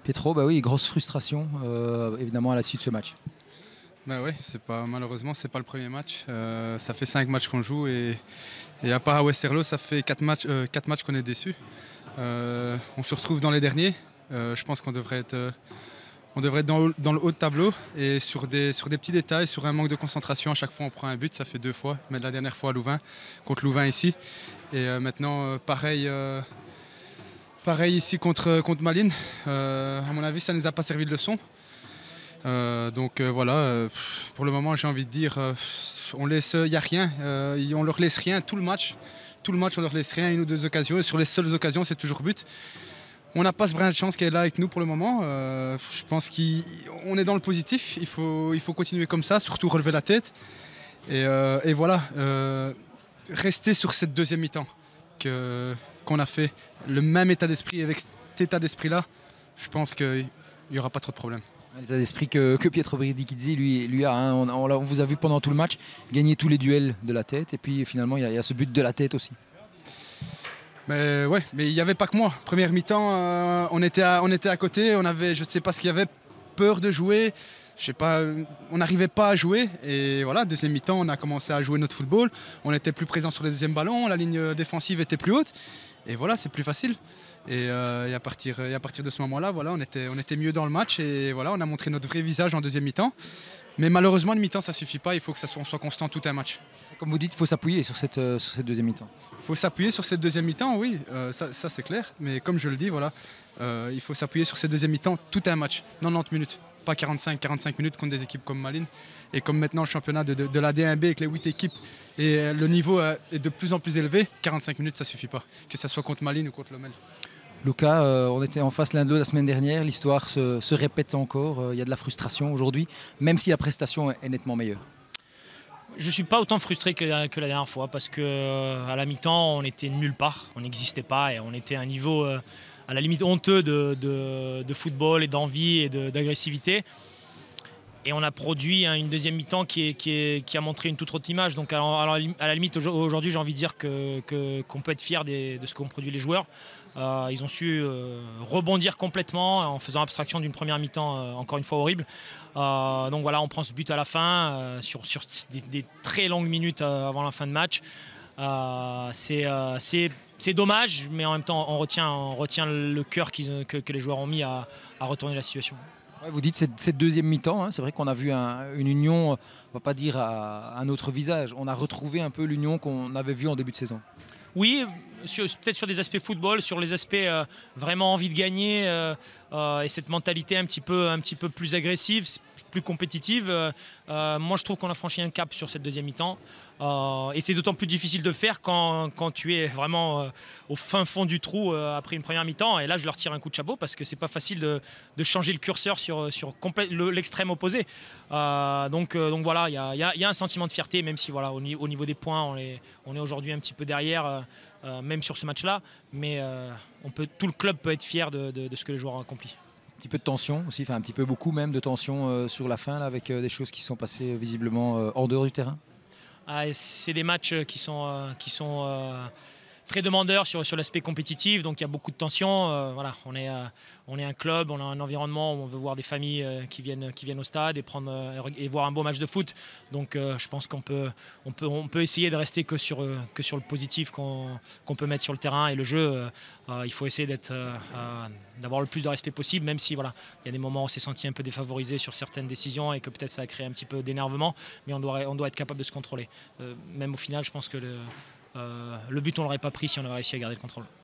Pietro, bah oui, grosse frustration évidemment à la suite de ce match. Bah ouais, malheureusement, c'est pas le premier match. Ça fait 5 matchs qu'on joue et à part à Westerlo, ça fait 4 matchs qu'on est déçus. On se retrouve dans les derniers. Je pense qu'on devrait être, dans le haut de tableau et sur des petits détails, sur un manque de concentration. À chaque fois, on prend un but, ça fait 2 fois. Mais la dernière fois à Louvain, contre Louvain ici. Et maintenant, pareil ici contre Malines. À mon avis, ça ne nous a pas servi de leçon. Voilà, pour le moment j'ai envie de dire, il n'y a rien, on leur laisse rien tout le match on leur laisse rien, 1 ou 2 occasions, et sur les seules occasions c'est toujours but. On n'a pas ce brin de chance qui est là avec nous pour le moment, je pense qu'on est dans le positif, il faut continuer comme ça, surtout relever la tête et voilà, rester sur cette deuxième mi-temps qu'on a fait, le même état d'esprit, avec cet état d'esprit là, je pense qu'il n'y aura pas trop de problèmes. L'état d'esprit que Pietro Bridikidze lui a, hein. On vous a vu pendant tout le match gagner tous les duels de la tête et puis finalement il y a ce but de la tête aussi. Mais ouais, mais il n'y avait pas que moi. Première mi-temps, on était à côté, on avait, je ne sais pas ce qu'il y avait, peur de jouer, je sais pas, on n'arrivait pas à jouer et voilà, deuxième mi-temps on a commencé à jouer notre football, on était plus présent sur les deuxièmes ballons, la ligne défensive était plus haute et voilà, c'est plus facile. Et à partir de ce moment-là, voilà, on était mieux dans le match et voilà, on a montré notre vrai visage en deuxième mi-temps. Mais malheureusement, une mi-temps, ça ne suffit pas, il faut que on soit constant tout un match. Comme vous dites, il faut s'appuyer sur cette deuxième mi-temps. Il faut s'appuyer sur cette deuxième mi-temps, oui, ça c'est clair. Mais comme je le dis, voilà, il faut s'appuyer sur cette deuxième mi-temps tout un match, 90 minutes. Pas 45 minutes contre des équipes comme Malines. Et comme maintenant le championnat de la D1B avec les 8 équipes et le niveau est de plus en plus élevé, 45 minutes ça suffit pas. Que ce soit contre Malines ou contre Lommel. Luca, on était en face l'un de l'autre la semaine dernière, l'histoire se répète encore, il y a de la frustration aujourd'hui, même si la prestation est nettement meilleure. Je ne suis pas autant frustré que la dernière fois parce qu'à la mi-temps, on était nulle part, on n'existait pas et on était à un niveau à la limite honteux de football et d'envie et d'agressivité. Et on a produit une deuxième mi-temps qui a montré une toute autre image. Donc alors, à la limite, aujourd'hui, j'ai envie de dire qu'on peut être fier de ce qu'ont produit les joueurs. Ils ont su rebondir complètement en faisant abstraction d'une première mi-temps, encore une fois horrible. Donc voilà, on prend ce but à la fin, sur des très longues minutes avant la fin de match. C'est dommage, mais en même temps, on retient le cœur que les joueurs ont mis à retourner la situation. Vous dites cette deuxième mi-temps, hein, c'est vrai qu'on a vu une union, on ne va pas dire à un autre visage, on a retrouvé un peu l'union qu'on avait vue en début de saison. Oui, peut-être sur des aspects football, sur les aspects vraiment envie de gagner et cette mentalité un petit peu plus agressive, plus compétitive. Moi, je trouve qu'on a franchi un cap sur cette deuxième mi-temps. Et c'est d'autant plus difficile de faire quand tu es vraiment au fin fond du trou après une première mi-temps. Et là, je leur tire un coup de chapeau parce que c'est pas facile de changer le curseur sur l'extrême opposé. Donc voilà, il y a un sentiment de fierté, même si voilà, au niveau des points, on est aujourd'hui un petit peu derrière, même sur ce match-là. Mais tout le club peut être fier de ce que les joueurs ont accompli. Un petit peu de tension aussi, enfin un petit peu beaucoup même de tension sur la fin là, avec des choses qui se sont passées visiblement en dehors du terrain. C'est des matchs qui sont très demandeurs sur l'aspect compétitif, donc il y a beaucoup de tension. Voilà, on est un club, on a un environnement où on veut voir des familles qui viennent au stade et voir un beau match de foot. Donc je pense qu'on peut essayer de rester que sur le positif qu'on peut mettre sur le terrain et le jeu. Il faut essayer d'avoir le plus de respect possible, même si voilà, il y a des moments où on s'est senti un peu défavorisé sur certaines décisions et que peut-être ça a créé un petit peu d'énervement, mais on doit être capable de se contrôler. Même au final, je pense que le but, on ne l'aurait pas pris si on avait réussi à garder le contrôle.